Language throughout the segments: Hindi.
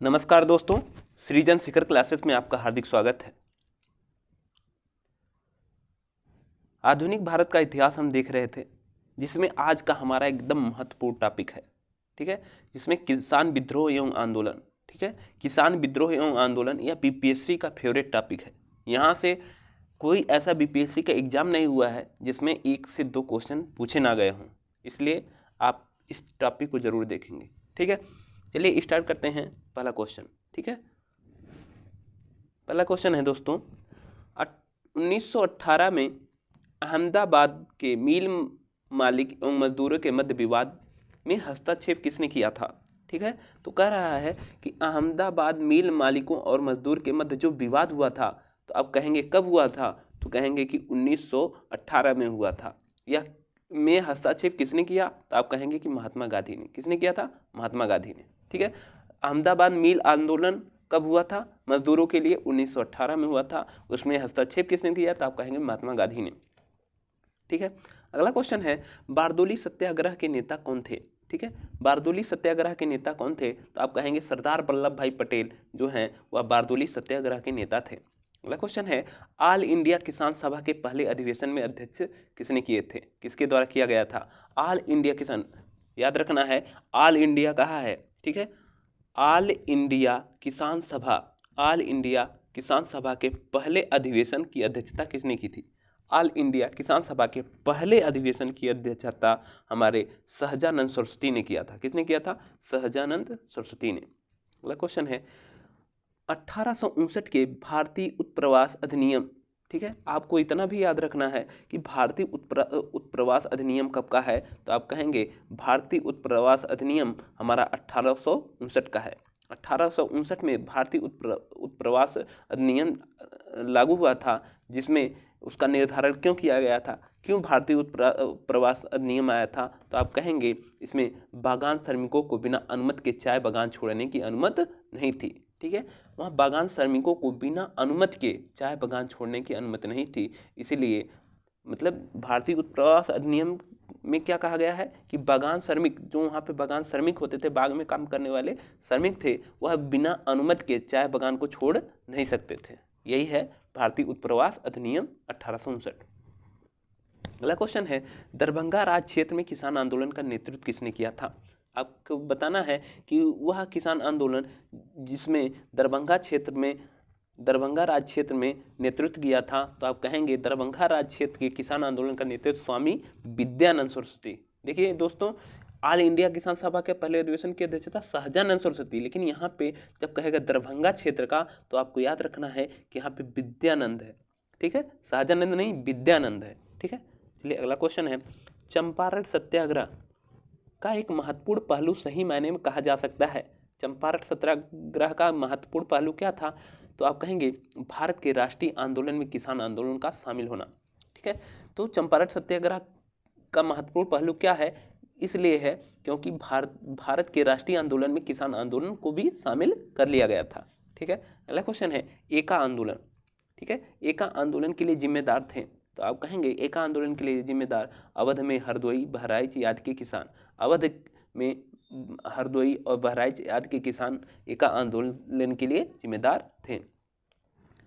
नमस्कार दोस्तों, सृजन शिखर क्लासेस में आपका हार्दिक स्वागत है। आधुनिक भारत का इतिहास हम देख रहे थे, जिसमें आज का हमारा एकदम महत्वपूर्ण टॉपिक है, ठीक है, जिसमें किसान विद्रोह एवं आंदोलन, ठीक है, किसान विद्रोह एवं आंदोलन यह बीपीएससी का फेवरेट टॉपिक है। यहाँ से कोई ऐसा बीपीएससी का एग्जाम नहीं हुआ है जिसमें 1 से 2 क्वेश्चन पूछे ना गए हों, इसलिए आप इस टॉपिक को जरूर देखेंगे, ठीक है। चलिए स्टार्ट करते हैं पहला क्वेश्चन, ठीक है। पहला क्वेश्चन है दोस्तों, 1918 में अहमदाबाद के मिल मालिक एवं मजदूरों के मध्य विवाद में हस्तक्षेप किसने किया था, ठीक है। तो कह रहा है कि अहमदाबाद मिल मालिकों और मजदूर के मध्य जो विवाद हुआ था, तो आप कहेंगे कब हुआ था, तो कहेंगे कि 1918 में हुआ था। यह में हस्तक्षेप किसने किया, तो आप कहेंगे कि महात्मा गांधी ने। किसने किया था? महात्मा गांधी ने, ठीक है। अहमदाबाद मिल आंदोलन कब हुआ था मजदूरों के लिए? 1918 में हुआ था। उसमें हस्तक्षेप किसने किया, तो आप कहेंगे महात्मा गांधी ने, ठीक है। अगला क्वेश्चन है, बारदोली सत्याग्रह के नेता कौन थे, ठीक है। बारदोली सत्याग्रह के नेता कौन थे, तो आप कहेंगे सरदार वल्लभ भाई पटेल जो हैं वह बारदोली सत्याग्रह के नेता थे। अगला क्वेश्चन है, ऑल इंडिया किसान सभा के पहले अधिवेशन में अध्यक्ष किसने किए थे, किसके द्वारा किया गया था? ऑल इंडिया किसान, याद रखना है, ऑल इंडिया कहाँ है, ठीक है। ऑल इंडिया किसान सभा, ऑल इंडिया किसान सभा के पहले अधिवेशन की अध्यक्षता किसने की थी? ऑल इंडिया किसान सभा के पहले अधिवेशन की अध्यक्षता हमारे सहजानंद सरस्वती ने किया था। किसने किया था? सहजानंद सरस्वती ने। अगला क्वेश्चन है, 1859 के भारतीय उत्प्रवास अधिनियम, ठीक है, आपको इतना भी याद रखना है कि भारतीय उत्प्रवास अधिनियम कब का है, तो आप कहेंगे भारतीय उत्प्रवास अधिनियम हमारा 1859 का है। 1859 में भारतीय उत्प्रवास अधिनियम लागू हुआ था, जिसमें उसका निर्धारण क्यों किया गया था, क्यों भारतीय उत्प्रवास अधिनियम आया था, तो आप कहेंगे इसमें बागान श्रमिकों को बिना अनुमति के चाय बागान छोड़ने की अनुमति नहीं थी, ठीक है। वहाँ बागान श्रमिकों को बिना अनुमति के चाय बागान छोड़ने की अनुमति नहीं थी, इसीलिए मतलब भारतीय उत्प्रवास अधिनियम में क्या कहा गया है कि बागान श्रमिक, जो वहाँ पे बागान श्रमिक होते थे, बाग में काम करने वाले श्रमिक थे, वह बिना अनुमति के चाय बागान को छोड़ नहीं सकते थे। यही है भारतीय उत्प्रवास अधिनियम 1859। अगला क्वेश्चन है, दरभंगा राज्य क्षेत्र में किसान आंदोलन का नेतृत्व किसने किया था? आपको बताना है कि वह किसान आंदोलन जिसमें दरभंगा राज्य क्षेत्र में नेतृत्व किया था, तो आप कहेंगे दरभंगा राज्य क्षेत्र के किसान आंदोलन का नेतृत्व स्वामी विद्यानंद सरस्वती। देखिए दोस्तों, ऑल इंडिया किसान सभा के पहले अधिवेशन की अध्यक्षता सहजानंद सरस्वती, लेकिन यहाँ पे जब कहेगा दरभंगा क्षेत्र का, तो आपको याद रखना है कि यहाँ पे विद्यानंद है, ठीक है, सहजानंद नहीं, विद्यानंद है, ठीक है। चलिए अगला क्वेश्चन है, चंपारण सत्याग्रह का एक महत्वपूर्ण पहलू सही मायने में कहा जा सकता है। चंपारण सत्याग्रह का महत्वपूर्ण पहलू क्या था, तो आप कहेंगे भारत के राष्ट्रीय आंदोलन में किसान आंदोलन का शामिल होना, ठीक है। तो चंपारण सत्याग्रह का महत्वपूर्ण पहलू क्या है, इसलिए है क्योंकि भारत के राष्ट्रीय आंदोलन में किसान आंदोलन को भी शामिल कर लिया गया था, ठीक है। अगला क्वेश्चन है, एका आंदोलन, ठीक है, एका आंदोलन के लिए जिम्मेदार थे, तो आप कहेंगे एका आंदोलन के लिए जिम्मेदार अवध में हरदोई बहराइच आदि के किसान, अवध में हरदोई और बहराइच आदि के किसान एका आंदोलन के लिए जिम्मेदार थे,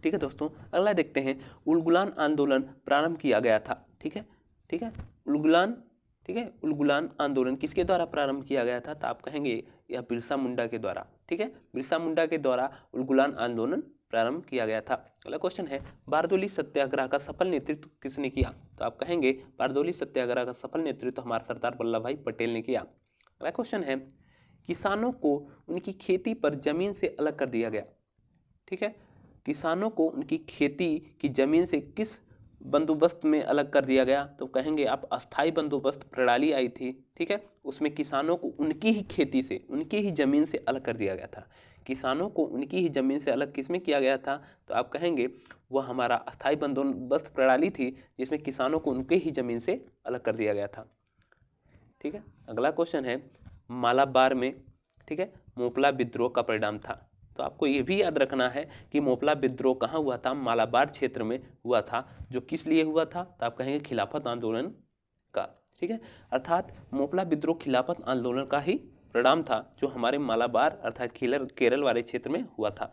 ठीक है दोस्तों। अगला देखते हैं, उलगुलान आंदोलन प्रारंभ किया गया था, ठीक है, ठीक है, उलगुलान, ठीक है, उलगुलान आंदोलन किसके द्वारा प्रारंभ किया गया था, तो आप कहेंगे यह बिरसा मुंडा के द्वारा, ठीक है, बिरसा मुंडा के द्वारा उलगुलान आंदोलन प्रारंभ किया गया था। अगला क्वेश्चन है, बारदोली सत्याग्रह का सफल नेतृत्व किसने किया, तो आप कहेंगे बारदोली सत्याग्रह का सफल नेतृत्व हमारे सरदार वल्लभ भाई पटेल ने किया। अगला क्वेश्चन है, किसानों को उनकी खेती पर जमीन से अलग कर दिया गया, ठीक है, किसानों को उनकी खेती की जमीन से किस बंदोबस्त में अलग कर दिया गया, तो कहेंगे आप अस्थाई बंदोबस्त प्रणाली आई थी, ठीक है, उसमें किसानों को उनकी ही खेती से, उनकी ही जमीन से अलग कर दिया गया था। किसानों को उनकी ही जमीन से अलग किसमें किया गया था, तो आप कहेंगे वह हमारा अस्थाई बंदोबस्त प्रणाली थी, जिसमें किसानों को उनके ही जमीन से अलग कर दिया गया था, ठीक है। अगला क्वेश्चन है, मालाबार में, ठीक है, मोपला विद्रोह का परिणाम था, तो आपको ये भी याद रखना है कि मोपला विद्रोह कहाँ हुआ था, मालाबार क्षेत्र में हुआ था, जो किस लिए हुआ था, तो आप कहेंगे खिलाफत आंदोलन का, ठीक है, अर्थात मोपला विद्रोह खिलाफत आंदोलन का ही परिणाम था जो हमारे मालाबार अर्थात केरल वाले क्षेत्र में हुआ था।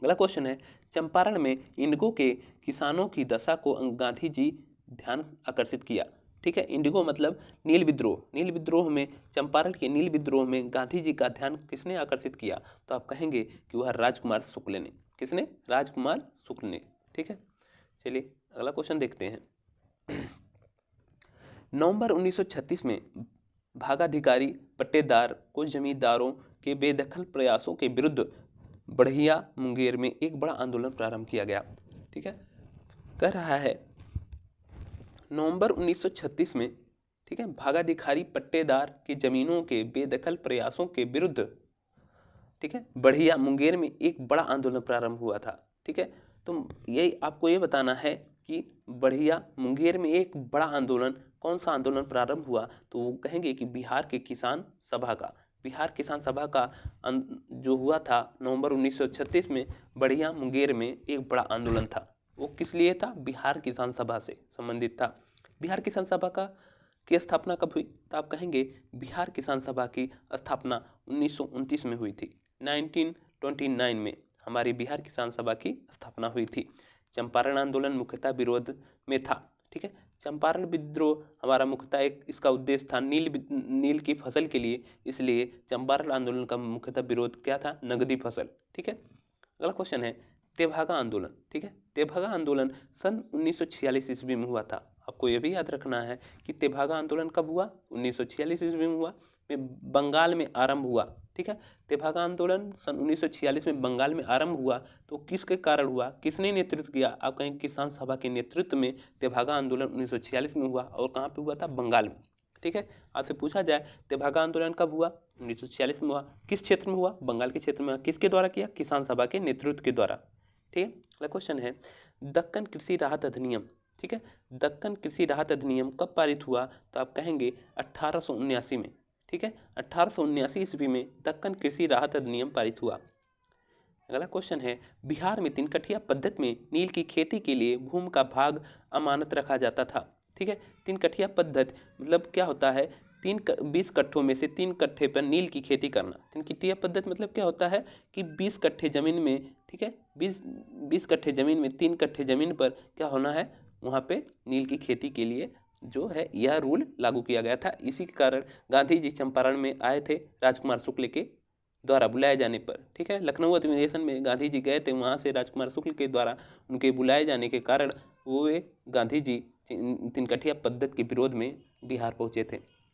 अगला क्वेश्चन है, चंपारण में इंडिगो के किसानों की दशा को गांधी जी ध्यान आकर्षित किया। ठीक है, इंडिगो मतलब नील विद्रोह। नील विद्रोह में, चंपारण के नील विद्रोह में गांधी जी का ध्यान किसने आकर्षित किया? तो आप कहेंगे कि वह राजकुमार शुक्ल ने। किसने? राजकुमार शुक्ल ने। ठीक है, चलिए अगला क्वेश्चन देखते हैं। नवंबर 1936 में भागाधिकारी पट्टेदार को जमींदारों के बेदखल प्रयासों के विरुद्ध बढ़िया मुंगेर में एक बड़ा आंदोलन प्रारंभ किया गया। ठीक है, कह रहा है नवंबर 1936 में, ठीक है, भागाधिकारी पट्टेदार की जमीनों के बेदखल प्रयासों के विरुद्ध, ठीक है, बढ़िया मुंगेर में एक बड़ा आंदोलन प्रारंभ हुआ था। ठीक है, तो यही आपको ये बताना है कि बढ़िया मुंगेर में एक बड़ा आंदोलन, कौन सा आंदोलन प्रारंभ हुआ? तो वो कहेंगे कि बिहार के किसान सभा का। बिहार किसान सभा का जो हुआ था नवंबर 1936 में बढ़िया मुंगेर में एक बड़ा आंदोलन था। वो किस लिए था? बिहार किसान सभा से संबंधित था। बिहार किसान सभा की स्थापना कब हुई? तो आप कहेंगे बिहार किसान सभा की स्थापना 1929 में हुई थी। 1929 में हमारी बिहार किसान सभा की स्थापना हुई थी। चंपारण आंदोलन मुख्यतः विरोध में था। ठीक है, चंपारण विद्रोह हमारा मुख्यतः एक इसका उद्देश्य था नील की फसल के लिए, इसलिए चंपारण आंदोलन का मुख्यतः विरोध क्या था? नगदी फसल। ठीक है, अगला क्वेश्चन है तेभागा आंदोलन। ठीक है, तेभागा आंदोलन सन 1946 ईस्वी में हुआ था। आपको यह भी याद रखना है कि तेभागा आंदोलन कब हुआ? 1946 ईस्वी में हुआ, में बंगाल में आरंभ हुआ। ठीक है, तेभागा आंदोलन सन 1946 में बंगाल में आरंभ हुआ। तो किसके कारण हुआ? किसने नेतृत्व किया? आप कहेंगे किसान सभा के नेतृत्व में तेभागा आंदोलन 1946 में हुआ। और कहाँ पे हुआ था? बंगाल में। ठीक है, आपसे पूछा जाए तेभागा आंदोलन कब हुआ? 1946 में हुआ। किस क्षेत्र में हुआ? बंगाल के क्षेत्र में हुआ। किसके द्वारा किया? किसान सभा के नेतृत्व के द्वारा। ठीक है, अगला क्वेश्चन है दक्कन कृषि राहत अधिनियम। ठीक है, दक्कन कृषि राहत अधिनियम कब पारित हुआ? तो आप कहेंगे 1879 में। ठीक है, 1879 ईस्वी में दक्कन कृषि राहत अधिनियम पारित हुआ। अगला क्वेश्चन है बिहार में तिनकठिया पद्धति में नील की खेती के लिए भूमि का भाग अमानत रखा जाता था। ठीक है, तिनकठिया पद्धति मतलब क्या होता है? 20 कट्ठों में से 3 कट्ठे पर नील की खेती करना। तिनकठिया पद्धति मतलब क्या होता है कि 20 कट्ठे जमीन में, ठीक है, 20 कट्ठे जमीन में 3 कट्ठे जमीन पर क्या होना है? वहाँ पे नील की खेती के लिए जो है यह रूल लागू किया गया था। इसी के कारण गांधी जी चंपारण में आए थे राजकुमार शुक्ल के द्वारा बुलाए जाने पर। ठीक है, लखनऊ अधिवेशन में गांधी जी गए थे, वहाँ से राजकुमार शुक्ल के द्वारा उनके बुलाए जाने के कारण वो गांधी जी तिनकठिया पद्धति के विरोध में बिहार पहुँचे थे।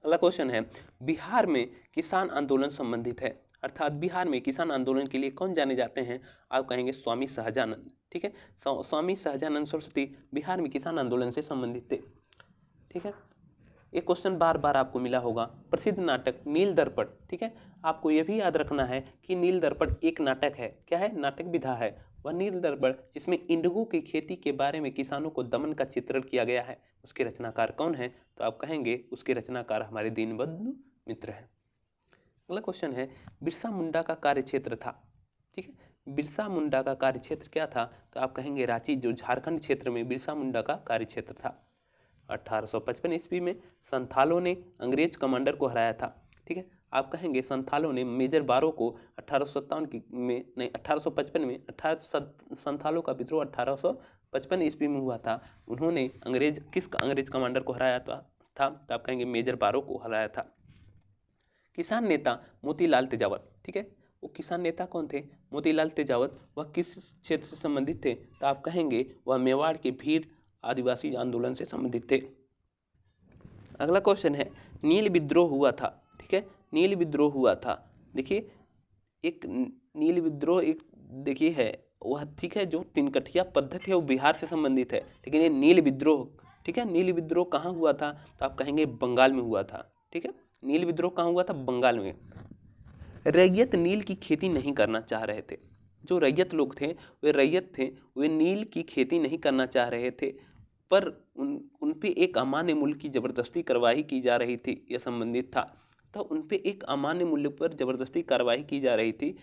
अगला क्वेश्चन है बिहार में किसान आंदोलन संबंधित है, अर्थात बिहार में किसान आंदोलन के लिए कौन जाने जाते हैं? आप कहेंगे स्वामी सहजानंद। ठीक है, स्वामी सहजानंद सरस्वती बिहार में किसान आंदोलन से संबंधित थे। ठीक है, एक क्वेश्चन बार बार आपको मिला होगा, प्रसिद्ध नाटक नील दर्पण। ठीक है, आपको यह भी याद रखना है कि नील दर्पण एक नाटक है। क्या है? नाटक विधा है वह नील दर्पण, जिसमें इंडिगो की खेती के बारे में किसानों को दमन का चित्रण किया गया है। उसके रचनाकार कौन है? तो आप कहेंगे उसके रचनाकार हमारे दीनबंधु मित्र हैं। अगला क्वेश्चन है बिरसा मुंडा का कार्यक्षेत्र था। ठीक है, बिरसा मुंडा का कार्यक्षेत्र क्या था? तो आप कहेंगे रांची, जो झारखंड क्षेत्र में बिरसा मुंडा का कार्यक्षेत्र था। 1855 ईस्वी में संथालों ने अंग्रेज कमांडर को हराया था। ठीक है, आप कहेंगे संथालों ने मेजर बारो को 1855 में संथालों का विद्रोह 1855 ईस्वी में हुआ था। उन्होंने किस अंग्रेज कमांडर को हराया था? तो आप कहेंगे मेजर बारो को हराया था। किसान नेता मोतीलाल तेजावत। ठीक है, वो किसान नेता कौन थे? मोतीलाल तेजावत। वह किस क्षेत्र से संबंधित थे? तो आप कहेंगे वह मेवाड़ के भील आदिवासी आंदोलन से संबंधित थे। अगला क्वेश्चन है नील विद्रोह हुआ था। ठीक है, नील विद्रोह हुआ था। देखिए एक नील विद्रोह एक देखिए है वह, ठीक है, जो तिनकठिया पद्धति है वो बिहार से संबंधित है, लेकिन ये नील विद्रोह, ठीक है, नील विद्रोह कहाँ हुआ था? तो आप कहेंगे बंगाल में हुआ था। ठीक है, नील विद्रोह कहाँ हुआ था? बंगाल में। रैयत नील की खेती नहीं करना चाह रहे थे। जो रैयत लोग थे वे नील की खेती नहीं करना चाह रहे थे, पर उन पे एक अमान्य मूल्य की जबरदस्ती कार्रवाई की जा रही थी, यह संबंधित था। तो उन पे एक अमान्य मूल्य पर जबरदस्ती कार्रवाई की जा रही थी,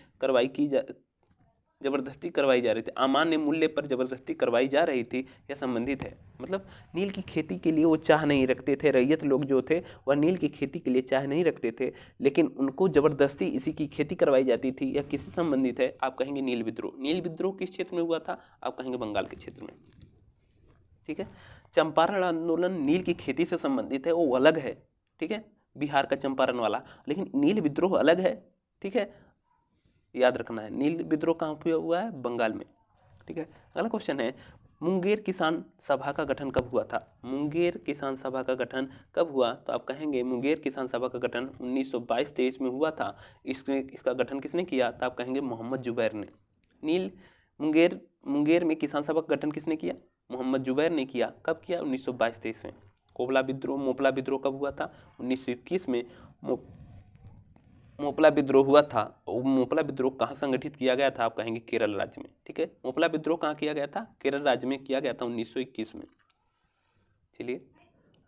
जबरदस्ती करवाई जा रही थी, अमान्य मूल्य पर जबरदस्ती करवाई जा रही थी, यह संबंधित है। मतलब नील की खेती के लिए वो चाह नहीं रखते थे, रैयत लोग जो थे वह नील की खेती के लिए चाह नहीं रखते थे, लेकिन उनको जबरदस्ती इसी की खेती करवाई जाती थी। यह किससे संबंधित है? आप कहेंगे नील विद्रोह। नील विद्रोह किस क्षेत्र में हुआ था? आप कहेंगे बंगाल के क्षेत्र में। ठीक है, चंपारण आंदोलन नील की खेती से संबंधित है, वो अलग है। ठीक है, बिहार का चंपारण वाला, लेकिन नील विद्रोह अलग है। ठीक है, याद रखना है। नील विद्रोह कहाँ पे हुआ है? बंगाल में। ठीक है, अगला क्वेश्चन है, मुंगेर किसान सभा का गठन कब हुआ था? मुंगेर किसान सभा का गठन कब हुआ? तो आप कहेंगे मुंगेर किसान सभा का गठन 1922-23 में हुआ था। इसका गठन किसने किया? तो आप कहेंगे मोहम्मद जुबैर ने। मुंगेर में किसान सभा का गठन किसने किया? मोहम्मद जुबैर ने किया। कब किया? 1922-23 में। मोपला विद्रोह कब हुआ था? 1921 में मोपला विद्रोह हुआ था। मोपला विद्रोह कहाँ संगठित किया गया था? आप कहेंगे केरल राज्य में। ठीक है, मोपला विद्रोह कहाँ किया गया था? केरल राज्य में किया गया था 1921 में। चलिए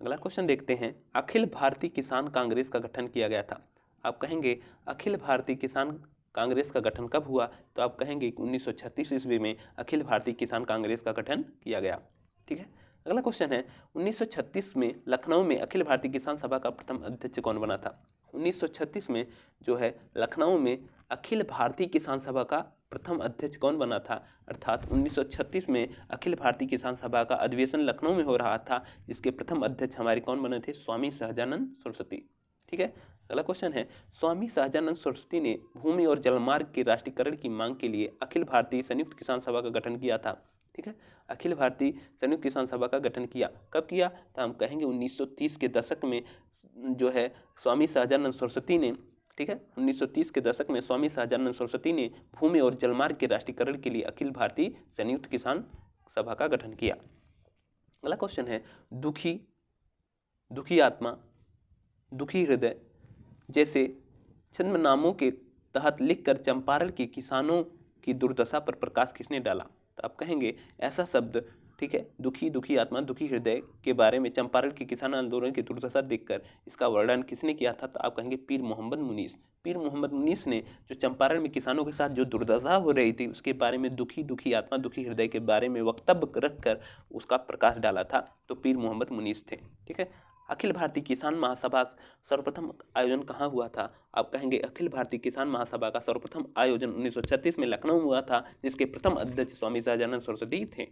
अगला क्वेश्चन देखते हैं, अखिल भारतीय किसान कांग्रेस का गठन किया गया था। आप कहेंगे अखिल भारतीय किसान कांग्रेस का गठन कब हुआ? तो आप कहेंगे 1936 ईस्वी में अखिल भारतीय किसान कांग्रेस का गठन किया गया। ठीक है, अगला क्वेश्चन है, 1936 में लखनऊ में अखिल भारतीय किसान सभा का प्रथम अध्यक्ष कौन बना था? 1936 में जो है लखनऊ में अखिल भारतीय किसान सभा का प्रथम अध्यक्ष कौन बना था? अर्थात 1936 में अखिल भारतीय किसान सभा का अधिवेशन लखनऊ में हो रहा था, जिसके प्रथम अध्यक्ष हमारे कौन बने थे? स्वामी सहजानंद सरस्वती। ठीक है, अगला क्वेश्चन है, स्वामी सहजानंद सरस्वती ने भूमि और जलमार्ग के राष्ट्रीयकरण की मांग के लिए अखिल भारतीय संयुक्त किसान सभा का गठन किया था। ठीक है, अखिल भारतीय संयुक्त किसान सभा का गठन किया। कब किया? तो हम कहेंगे 1930 के दशक में जो है स्वामी सहजानंद सरस्वती ने, ठीक है, 1930 के दशक में स्वामी सहजानंद सरस्वती ने भूमि और जलमार्ग के राष्ट्रीयकरण के लिए अखिल भारतीय संयुक्त किसान सभा का गठन किया। अगला क्वेश्चन है, दुखी आत्मा, दुखी हृदय जैसे छद्मनामों के तहत लिखकर चंपारण के किसानों की दुर्दशा पर प्रकाश किसने डाला? तो आप कहेंगे ऐसा शब्द, ठीक है, दुखी आत्मा, दुखी हृदय के बारे में चंपारण के किसान आंदोलन की दुर्दशा देखकर इसका वर्णन किसने किया था? तो आप कहेंगे पीर मोहम्मद मुनीस। पीर मोहम्मद मुनीस ने जो चंपारण में किसानों के साथ जो दुर्दशा हो रही थी उसके बारे में दुखी आत्मा, दुखी हृदय के बारे में वक्तव्य रखकर उसका प्रकाश डाला था, तो पीर मोहम्मद मुनीस थे। ठीक है, अखिल भारतीय किसान महासभा सर्वप्रथम आयोजन कहाँ हुआ था? आप कहेंगे अखिल भारतीय किसान महासभा का सर्वप्रथम आयोजन 1936 में लखनऊ में हुआ था, जिसके प्रथम अध्यक्ष स्वामी सहजानंद सरस्वती थे।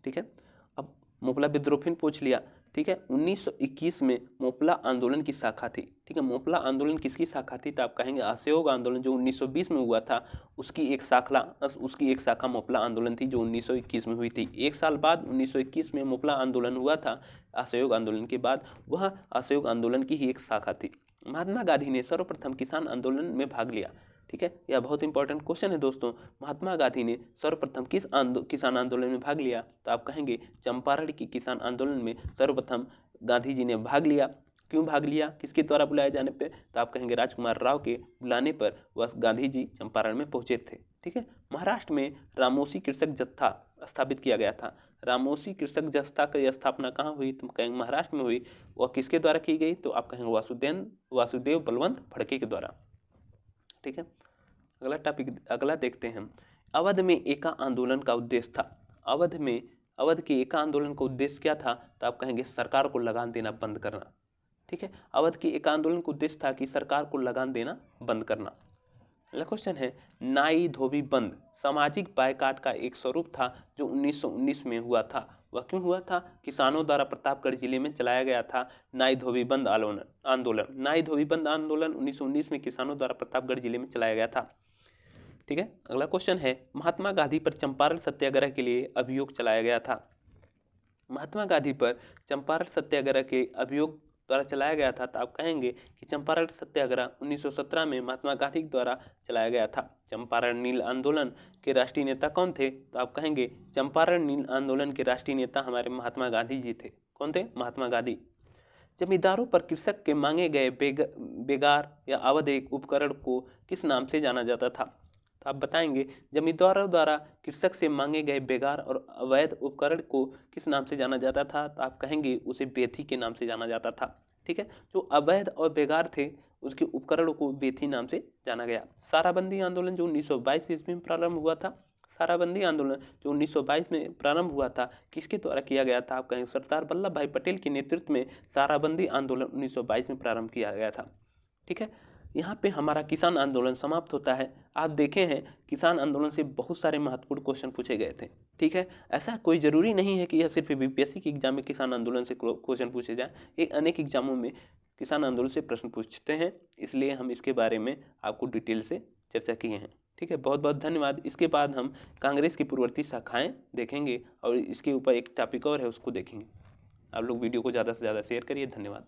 ठीक है, अब मोपला विद्रोह फिर पूछ लिया। ठीक है, 1921 में मोपला आंदोलन की शाखा थी। ठीक है, मोपला आंदोलन किसकी शाखा थी? तो आप कहेंगे असहयोग आंदोलन जो 1920 में हुआ था उसकी एक शाखा मोपला आंदोलन थी जो 1921 में हुई थी। एक साल बाद 1921 में मोपला आंदोलन हुआ था, असहयोग आंदोलन के बाद, वह असहयोग आंदोलन की ही एक शाखा थी। महात्मा गांधी ने सर्वप्रथम किसान आंदोलन में भाग लिया। ठीक है, यह बहुत इंपॉर्टेंट क्वेश्चन है दोस्तों। महात्मा गांधी ने सर्वप्रथम किसान आंदोलन में भाग लिया? तो आप कहेंगे चंपारण की किसान आंदोलन में सर्वप्रथम गांधी जी ने भाग लिया। क्यों भाग लिया? किसके द्वारा बुलाए जाने पे? तो आप कहेंगे राजकुमार राव के बुलाने पर वह गांधी जी चंपारण में पहुंचे थे। ठीक है, महाराष्ट्र में रामोसी कृषक जत्था स्थापित किया गया था। रामोसी कृषक जत्था की स्थापना कहाँ हुई? तुम कहेंगे महाराष्ट्र में हुई। वह किसके द्वारा की गई? तो आप कहेंगे वासुदेव बलवंत फड़के के द्वारा। ठीक है, अगला देखते हैं, अवध में एका आंदोलन का उद्देश्य था। अवध के एका आंदोलन का उद्देश्य क्या था? तो आप कहेंगे सरकार को लगान देना बंद करना। ठीक है, अवध के एका आंदोलन का उद्देश्य था कि सरकार को लगान देना बंद करना। अगला क्वेश्चन है, नाई धोबी बंद सामाजिक बायकॉट का एक स्वरूप था जो 1919 में हुआ था। वह क्यों हुआ था? किसानों द्वारा प्रतापगढ़ जिले में चलाया गया था नाई धोबी बंद आंदोलन। नाई धोबी बंद आंदोलन 1919 में किसानों द्वारा प्रतापगढ़ जिले में चलाया गया था। ठीक है, अगला क्वेश्चन है, महात्मा गांधी पर चंपारण सत्याग्रह के लिए अभियोग चलाया गया था। महात्मा गांधी पर चंपारण सत्याग्रह के अभियोग द्वारा चलाया गया था। तो आप कहेंगे कि चंपारण सत्याग्रह 1917 में महात्मा गांधी द्वारा चलाया गया था। चंपारण नील आंदोलन के राष्ट्रीय नेता कौन थे? तो आप कहेंगे चंपारण नील आंदोलन के राष्ट्रीय नेता हमारे महात्मा गांधी जी थे। कौन थे? महात्मा गांधी। जमींदारों पर कृषक के मांगे गए बेगार या अवैध उपकरण को किस नाम से जाना जाता था? तो आप बताएंगे जमींदारों द्वारा कृषक से मांगे गए बेगार और अवैध उपकरण को किस नाम से जाना जाता था? तो आप कहेंगे उसे बेथी के नाम से जाना जाता था। ठीक है, जो अवैध और बेगार थे उसके उपकरणों को बेथी नाम से जाना गया। साराबंदी आंदोलन जो 1922 ईस्वी में प्रारंभ हुआ था, साराबंदी आंदोलन जो 1922 में प्रारंभ हुआ था, किसके द्वारा किया गया था? आप कहेंगे सरदार वल्लभ भाई पटेल के नेतृत्व में साराबंदी आंदोलन 1922 में प्रारंभ किया गया था। ठीक है, यहाँ पे हमारा किसान आंदोलन समाप्त होता है। आप देखे हैं किसान आंदोलन से बहुत सारे महत्वपूर्ण क्वेश्चन पूछे गए थे। ठीक है, ऐसा कोई ज़रूरी नहीं है कि यह सिर्फ बीपीएससी के एग्जाम में किसान आंदोलन से क्वेश्चन पूछे जाए, ये अनेक एग्जामों में किसान आंदोलन से प्रश्न पूछते हैं, इसलिए हम इसके बारे में आपको डिटेल से चर्चा किए हैं। ठीक है, बहुत बहुत धन्यवाद। इसके बाद हम कांग्रेस की पूर्ववर्ती शाखाएं देखेंगे और इसके ऊपर एक टॉपिक और है उसको देखेंगे। आप लोग वीडियो को ज़्यादा से ज़्यादा शेयर करिए। धन्यवाद।